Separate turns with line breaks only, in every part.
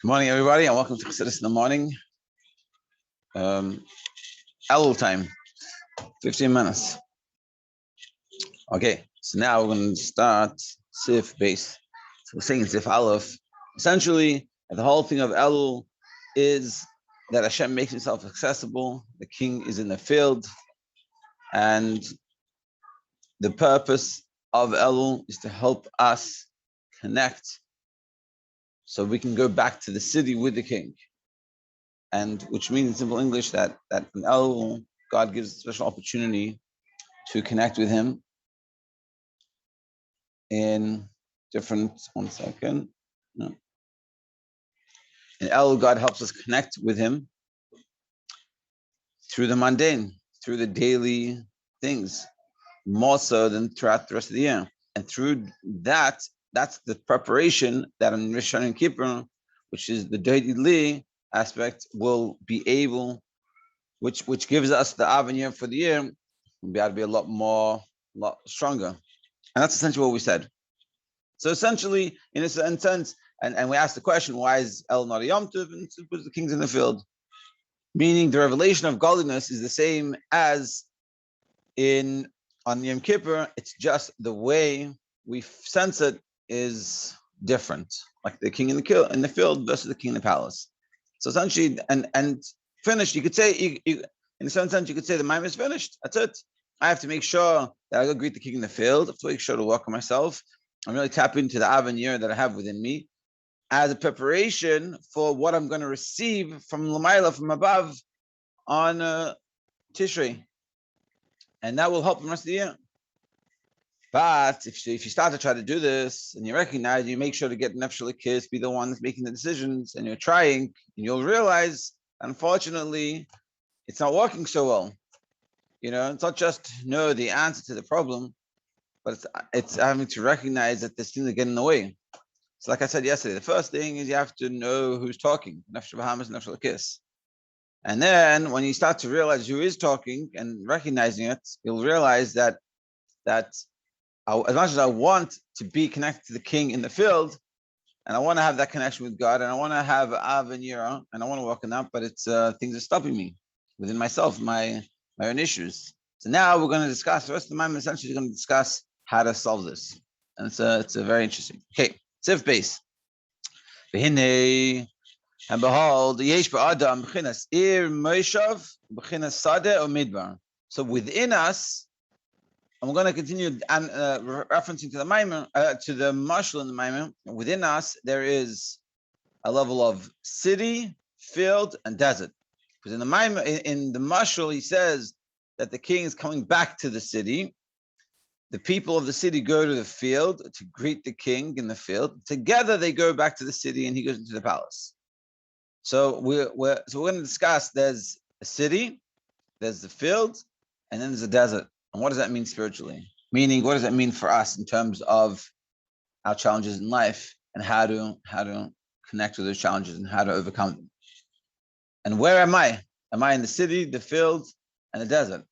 Good morning, everybody, and welcome to Chassidus in the morning. Elul time, 15 minutes. Okay, so now we're going to start Sif base. So we're saying Sif Aleph. Essentially, the whole thing of Elul is that Hashem makes himself accessible. The king is in the field, and the purpose of Elul is to help us connect so we can go back to the city with the king. And which means in simple English that in Elul, God gives a special opportunity to connect with him in different, one second. No. In Elul, God helps us connect with him through the mundane, through the daily things, more so than throughout the rest of the year. And through that, that's the preparation that in Rosh Hashanah and Kippur, which is the Doidi Li aspect, will be able, which gives us the avenue for the year, will be able to be a lot stronger. And that's essentially what we said. So essentially, in a sense, and we asked the question, why is El not a Yom Tov? And it's because the king's in the field. Meaning the revelation of godliness is the same as on Yom Kippur, it's just the way we sense it is different. Like the king in the field versus the king in the palace. So essentially, and finished, you could say, in a certain sense, you could say the mime is finished. That's it. I have to make sure that I go greet the king in the field. I have to make sure to welcome myself. I'm really tap into the avenue that I have within me as a preparation for what I'm going to receive from Lamaila, from above, on Tishrei. And that will help the rest of the year. But if you start to try to do this and you recognize, you make sure to get Nefesh Elokis, be the one that's making the decisions, and you're trying, and you'll realize, unfortunately, it's not working so well. You know, it's not just know the answer to the problem, but it's having to recognize that there's things that get in the way. So like I said yesterday, the first thing is you have to know who's talking, Nefesh Bahamas, Nefesh Elokis. And then when you start to realize who is talking and recognizing it, you'll realize that as much as I want to be connected to the king in the field, and I want to have that connection with God, and I want to have Av and Yira, and I want to walk in that, but it's things are stopping me within myself, my own issues. So now we're going to discuss, the rest of the time essentially we're going to discuss how to solve this. And it's a very interesting. Okay, Sif base. And behold, Yesh ba'adam b'chinas ir moishav b'chinas sadeh or midbar. So within us, and we're going to continue referencing to the Maimon, to the Mashal in the Maimon. Within us, there is a level of city, field, and desert. Because in the Maimon, in the Mashal, he says that the king is coming back to the city. The people of the city go to the field to greet the king in the field. Together, they go back to the city, and he goes into the palace. So we're going to discuss. There's a city, there's the field, and then there's a desert. And what does that mean spiritually? Meaning, what does that mean for us in terms of our challenges in life and how to connect with those challenges and how to overcome them? And where am I? Am I in the city, the field, and the desert?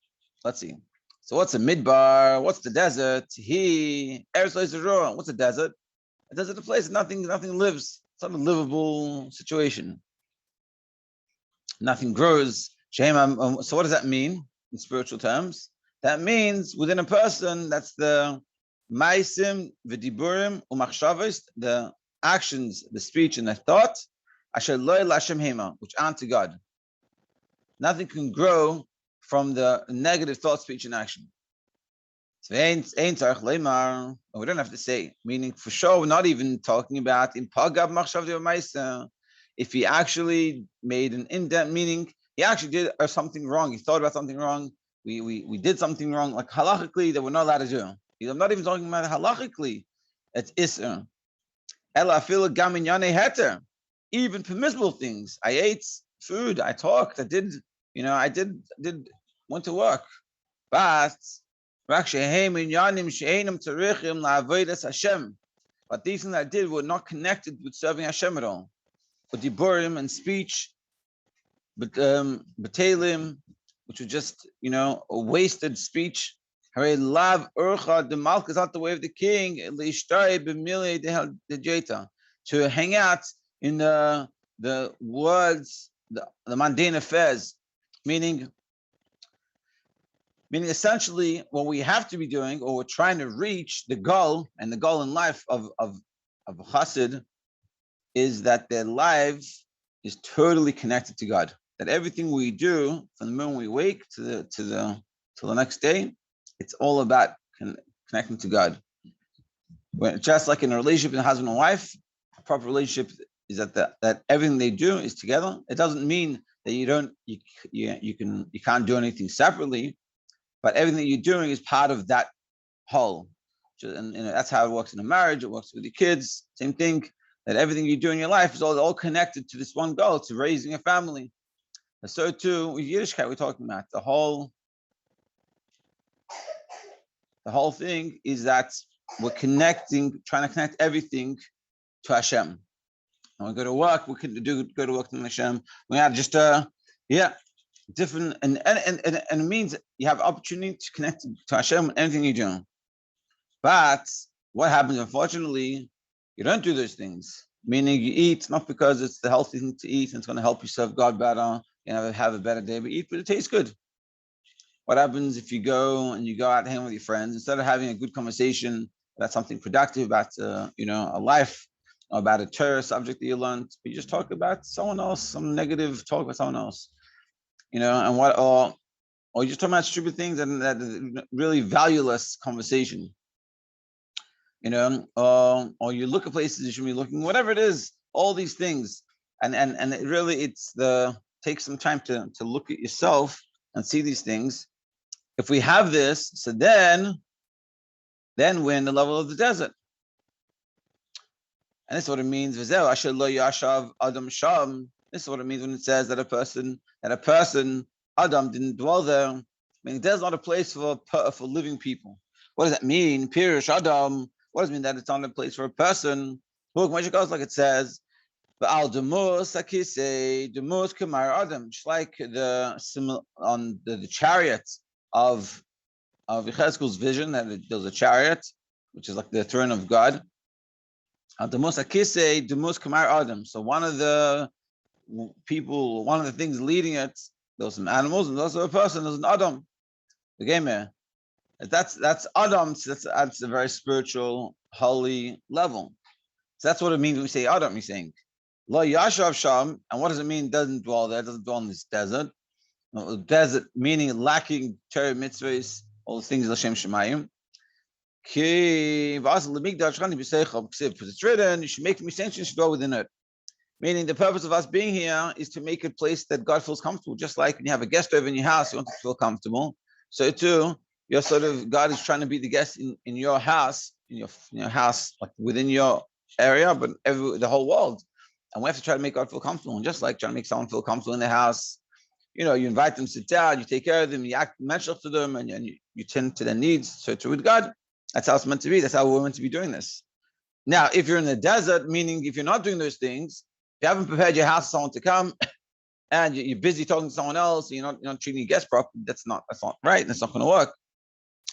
Let's see. So what's a midbar? What's the desert? What's a desert? A desert is a place nothing lives. It's not a livable situation. Nothing grows. So what does that mean in spiritual terms? That means within a person, that's the maisim, v'diburim, umachshavos, the actions, the speech, and the thought, asher lo l'Hashem hema, which aren't to God. Nothing can grow from the negative thought, speech, and action. So we don't have to say, meaning for sure, we're not even talking about in pagav machshavos ma'isa. If he actually made an in-depth meaning, he actually did something wrong. He thought about something wrong. We did something wrong, like halachically, that we're not allowed to do. I'm not even talking about halachically. It's isr. Ela afilu gam inyane heter. Even permissible things. I ate food. I talked. I did went to work. But but these things I did were not connected with serving Hashem at all. But diburim and speech, but betalim, which was just, a wasted speech. To hang out in the the words, the mundane affairs, meaning essentially what we have to be doing, or we're trying to reach the goal, and the goal in life of a chassid is that their life is totally connected to God. That everything we do from the moment we wake to the next day, it's all about connecting to God. Just like in a relationship in husband and wife, a proper relationship is that everything they do is together. It doesn't mean that you can't do anything separately, but everything that you're doing is part of that whole. And that's how it works in a marriage. It works with your kids. Same thing. That everything you do in your life is all connected to this one goal, to raising a family. And so too with Yiddishkeit, we're talking about the whole thing is that we're trying to connect everything to Hashem. When we go to work, we can go to work to Hashem. We have just different, and it means you have opportunity to connect to Hashem with anything you do. But what happens, unfortunately, you don't do those things. Meaning you eat not because it's the healthy thing to eat and it's going to help you serve God better, have a better day, but eat, but it tastes good. What happens if you go out and hang with your friends, instead of having a good conversation about something productive, about a life, or about a Torah subject that you learned, but you just talk about someone else, some negative talk about someone else, or you just talk about stupid things and that really valueless conversation, or you look at places you shouldn't be looking, whatever it is, all these things, and it really takes some time to look at yourself and see these things. If we have this, so then we're in the level of the desert. And this is what it means. This is what it means when it says that a person, Adam, didn't dwell there. Meaning there's not a place for living people. What does that mean? Pirush Adam. What does it mean that it's not a place for a person? Like it says, just like the chariot of Yechezkel's vision, that there's a chariot, which is like the throne of God. So one of the things leading it, there's some animals, and there's also a person, there's an Adam. The game here. That's Adam, so that's a very spiritual, holy level. So that's what it means when we say Adam, he's saying. Lo Yashav Sham, and what does it mean? Doesn't dwell there, doesn't dwell in this desert. Desert meaning lacking Torah mitzvahs, all the things L'Shem Shemayim. Because it's written, you should make me sanctuary, you should dwell within it. Meaning the purpose of us being here is to make a place that God feels comfortable. Just like when you have a guest over in your house, you want to feel comfortable. So too, God is trying to be the guest in your house, in your house, like within your area, but the whole world. And we have to try to make God feel comfortable. And just like trying to make someone feel comfortable in their house, you invite them, sit down, you take care of them, you act menschlich to them, and you tend to their needs. So too with God, that's how it's meant to be. That's how we're meant to be doing this. Now, if you're in the desert, meaning if you're not doing those things, if you haven't prepared your house for someone to come, and you're busy talking to someone else, and you're not treating your guests properly, that's not right. That's not going to work.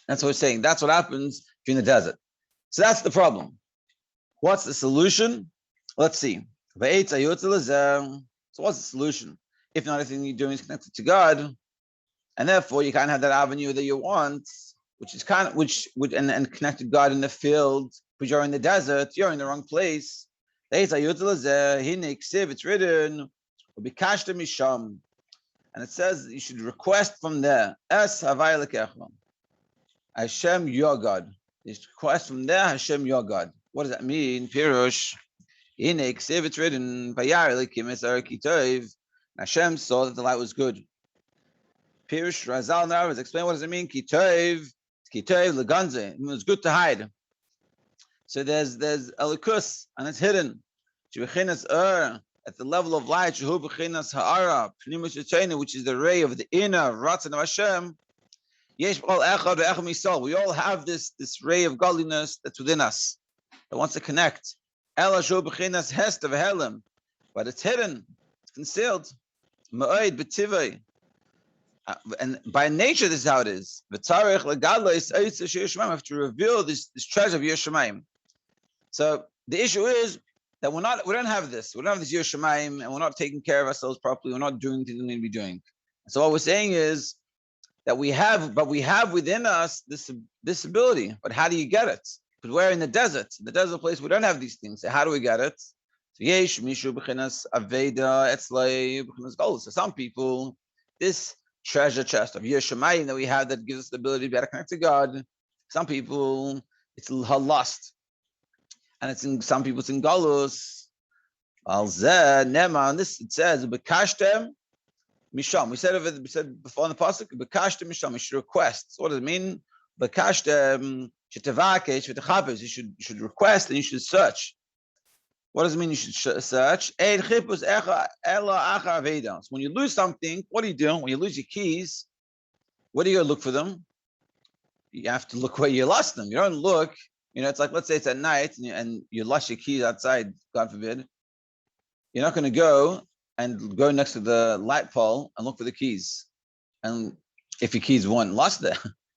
That's what we're saying. That's what happens if you're in the desert. So that's the problem. What's the solution? Let's see. So what's the solution? If not everything you're doing is connected to God, and therefore you can't have that avenue that you want, which is and connected God in the field, but you're in the desert, you're in the wrong place. It's written, and it says you should request from there. Hashem, your God. You should request from there, Hashem, your God. What does that mean? Pirush. It's written, Hashem saw that the light was good. Pirush Razal now is explain what does it mean? Kitov leganze. It was good to hide. So there's elikus, and it's hidden. At the level of light, which is the ray of the inner Ratzon of Hashem. We all have this ray of godliness that's within us that wants to connect. But it's hidden, it's concealed. And by nature, this is how it is. We have to reveal this treasure of Yerushalayim. So the issue is, that we don't have this. We don't have this Yiras Shamayim, and we're not taking care of ourselves properly. We're not doing things we need to be doing. So what we're saying is that we have within us this ability. But how do you get it? Because we're in the desert place. We don't have these things. So how do we get it? So yesh mishu b'chinas aveda etzlei b'chinas golus. So some people, this treasure chest of Yiras Shamayim that we have that gives us the ability to be able to connect to God. Some people, it's her lust. And it's in some people it's in Galus. Al zeh nema, and this it says bekashtem misham. We said before in the pasuk bekashtem misham. You should request. So what does it mean? Bekashtem shetavakesh v'techapesh. You should request and you should search. What does it mean? You should search. Ein chipus ela achar aveda. So when you lose something, what are you doing? When you lose your keys, what are you gonna look for them? You have to look where you lost them. You don't look. It's like, let's say it's at night and you lost your keys outside, God forbid. You're not going to go next to the light pole and look for the keys. And if your keys weren't lost there,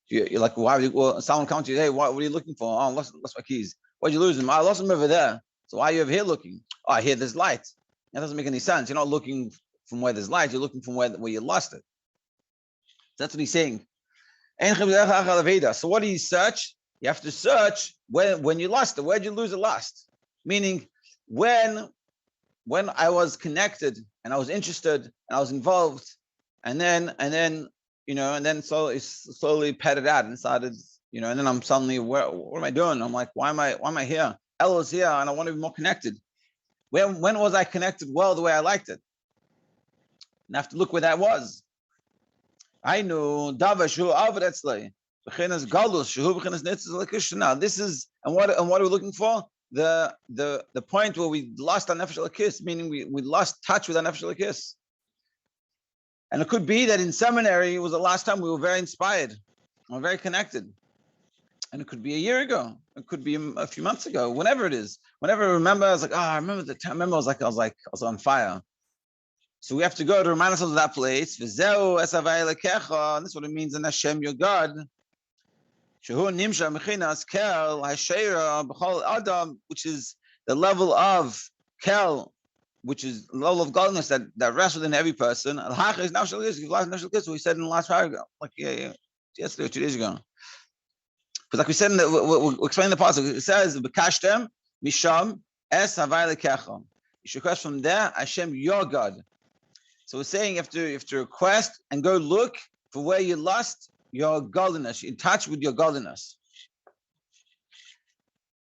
you're like, someone comes to you, hey, what are you looking for? Oh, I lost my keys. Why'd you lose them? I lost them over there. So why are you over here looking? Oh, I hear there's light. That doesn't make any sense. You're not looking from where there's light. You're looking from where you lost it. That's what he's saying. So what do you search? You have to search when you lost it. Where'd you lose it last? Meaning, when I was connected and I was interested and I was involved, and then slowly petted out and started, and then I'm suddenly, what am I doing? I'm like, why am I here? Elo's here, and I want to be more connected. When was I connected well the way I liked it? And I have to look where that was. I know Davashu Avretzley. Now this is, and what are we looking for? The point where we lost our nefesh elokis, meaning we lost touch with our nefesh elokis. And it could be that in seminary it was the last time we were very inspired, we were very connected. And it could be a year ago, it could be a few months ago, whenever it is. Whenever I remember, I was like, I remember the time. I was on fire. So we have to go to remind ourselves of that place. And this is what it means in Hashem, your God. Which is the level of kel, which is the level of godliness that rests within every person. We said in the last paragraph, yesterday or 2 days ago. But like we said, we'll explain the passage. It says, "Bekashtem misham es havai lekecha." You should request from there, Hashem, your God. So we're saying you have to request and go look for where you lost your godliness, in touch with your godliness.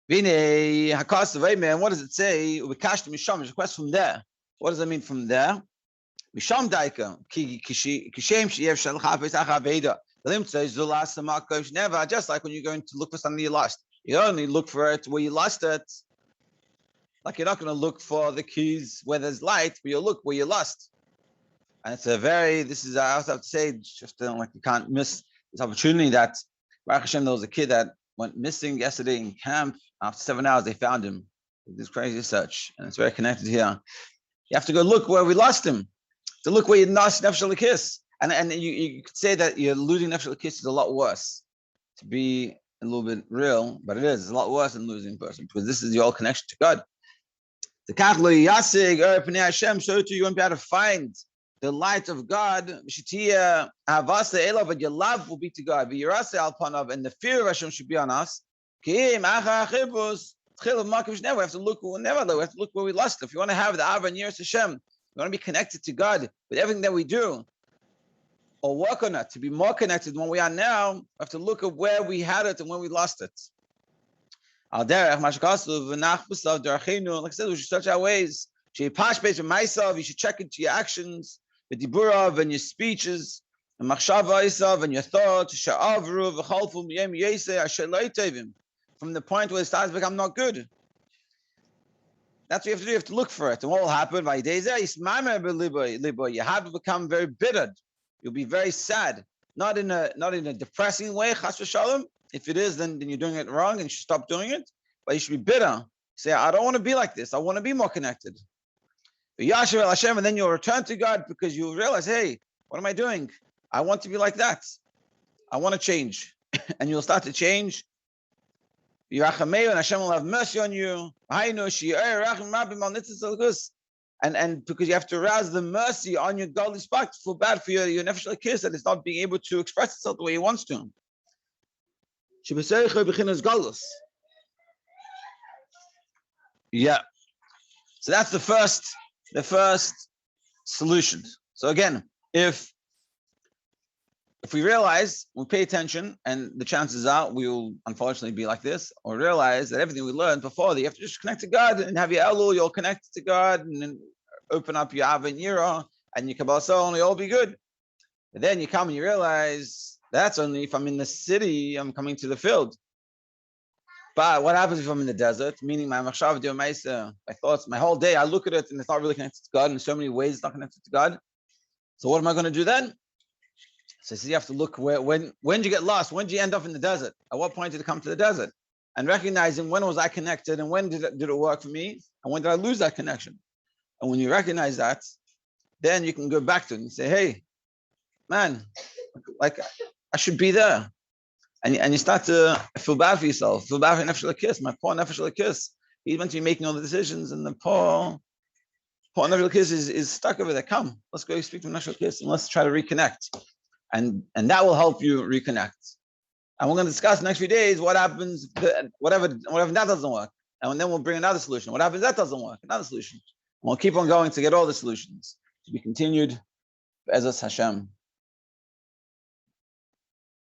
What does it say? Request from there. What does that mean from there? Misham daika. Never, just like when you're going to look for something you lost. You only look for it where you lost it. Like you're not going to look for the keys where there's light, but you'll look where you lost. And it's I also have to say, just like you can't miss this opportunity that, Baruch Hashem, there was a kid that went missing yesterday in camp. After 7 hours, they found him. This crazy search, and it's very connected here. You have to go look where we lost him. To look where you lost nefesh elokis. And you could say that you're losing nefesh elokis is a lot worse. To be a little bit real, but it is. It's a lot worse than losing a person, because this is your whole connection to God. The Kachlo Yasig Hashem, so too you won't be able to find the light of God, but your love will be to God. And the fear of Hashem should be on us. We have to look where we lost it. If you want to have the Ava and Yiras Hashem, you want to be connected to God with everything that we do, or work on it to be more connected than we are now. We have to look at where we had it and when we lost it. Like I said, we should search our ways. You should check into your actions, the diburav and your speeches, and machshava isav and your thoughts, sha'avru v'chalfu miyem yesei asher lo yitevim, from the point where it starts to become not good. That's what you have to do. You have to look for it. And what will happen? You have to become very bitter. You'll be very sad. Not in a depressing way, chas v'shalom. If it is, then you're doing it wrong and you should stop doing it. But you should be bitter. Say, I don't want to be like this. I want to be more connected. Yashav el Hashem, and then you'll return to God because you'll realize, hey, what am I doing? I want to be like that. I want to change. And you'll start to change. Yerachameu, and Hashem will have mercy on you. And because you have to arouse the mercy on your godly spark, to feel bad for your nefesh lekis that it's not being able to express itself the way it wants to. Yeah. So that's the first solution. So again, if we realize, we pay attention, and the chances are we will unfortunately be like this, or realize that everything we learned before, that you have to just connect to God and have your Elul, you'll connect to God, and then open up your Ava and Yira, and your Kabbalah Soul, and you'll all be good. But then you come and you realize that's only if I'm in the city, I'm coming to the field. But what happens if I'm in the desert? Meaning my machshav, my thoughts, my whole day, I look at it and it's not really connected to God. In so many ways, it's not connected to God. So what am I going to do then? So you have to look when did you get lost? When did you end up in the desert? At what point did it come to the desert? And recognizing when was I connected and when did it work for me? And when did I lose that connection? And when you recognize that, then you can go back to it and say, hey, man, like I should be there. And you start to feel bad for yourself, feel bad for your nefesh lekis. My poor nefesh lekis. He's meant to be making all the decisions, and the poor nefesh lekis is stuck over there. Come, let's go speak to nefesh lekis and let's try to reconnect, and that will help you reconnect. And we're going to discuss in the next few days what happens, whatever that doesn't work, and then we'll bring another solution. What happens that doesn't work? Another solution. And we'll keep on going to get all the solutions to be continued. Be'ezras Hashem.